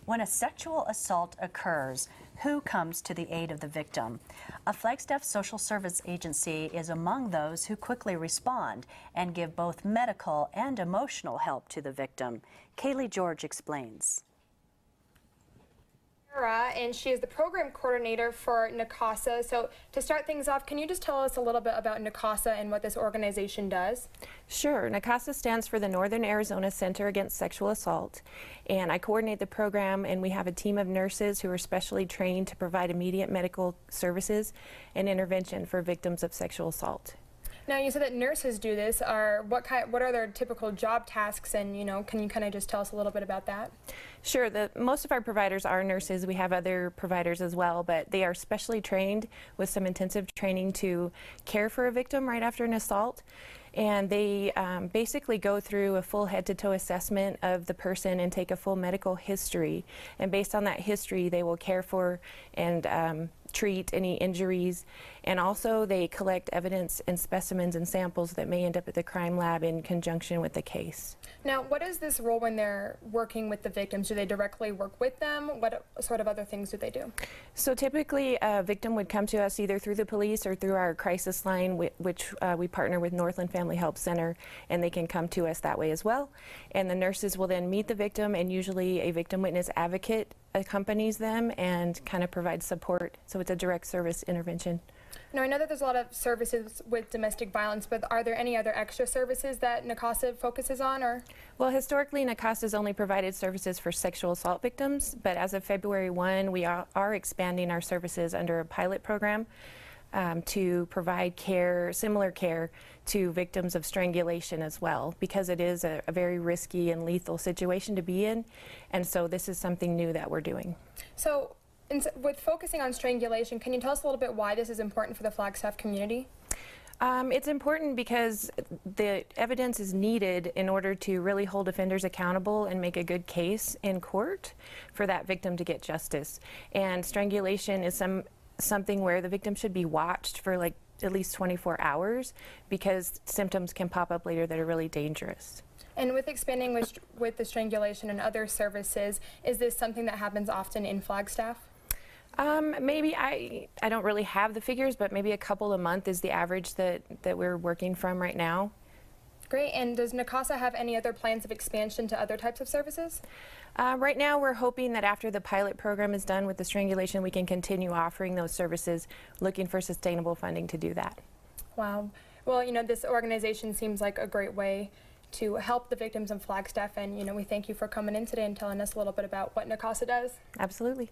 When a sexual assault occurs, who comes to the aid of the victim? A Flagstaff social service agency is among those who quickly respond and give both medical and emotional help to the victim. Kaylee George explains. Kara, and she is the program coordinator for NACASA. So to start things off, can you just tell us a little bit about NACASA and what this organization does? Sure. NACASA stands for the Northern Arizona Center Against Sexual Assault, and I coordinate the program, and we have a team of nurses who are specially trained to provide immediate medical services and intervention for victims of sexual assault. Now, you said that nurses do this. What are their typical job tasks, and can you kind of just tell us a little bit about that? Sure. Most of our providers are nurses. We have other providers as well, but they are specially trained with some intensive training to care for a victim right after an assault. And they basically go through a full head-to-toe assessment of the person and take a full medical history. And based on that history, they will care for and treat any injuries. And also they collect evidence and specimens and samples that may end up at the crime lab in conjunction with the case. Now, what is this role when they're working with the victims? Do they directly work with them? What sort of other things do they do? So typically a victim would come to us either through the police or through our crisis line, which we partner with Northland Family Help Center, and they can come to us that way as well. And the nurses will then meet the victim, and usually a victim witness advocate accompanies them and kind of provides support. So it's a direct service intervention. Now, I know that there's a lot of services with domestic violence, but are there any other extra services that NACASA focuses on? Well, historically, NACASA has only provided services for sexual assault victims, but as of February 1, we are expanding our services under a pilot program to provide care, similar care to victims of strangulation as well, because it is a very risky and lethal situation to be in, and so this is something new that we're doing. So, with focusing on strangulation, can you tell us a little bit why this is important for the Flagstaff community? It's important because the evidence is needed in order to really hold offenders accountable and make a good case in court for that victim to get justice. And strangulation is something where the victim should be watched for like at least 24 hours because symptoms can pop up later that are really dangerous. And with expanding with the strangulation and other services, is this something that happens often in Flagstaff? Maybe I don't really have the figures, but maybe a couple a month is the average that we're working from right now. Great. And does NACASA have any other plans of expansion to other types of services? Right now we're hoping that after the pilot program is done with the strangulation, we can continue offering those services, looking for sustainable funding to do that. Wow. Well, this organization seems like a great way to help the victims in Flagstaff, and we thank you for coming in today and telling us a little bit about what NACASA does. Absolutely.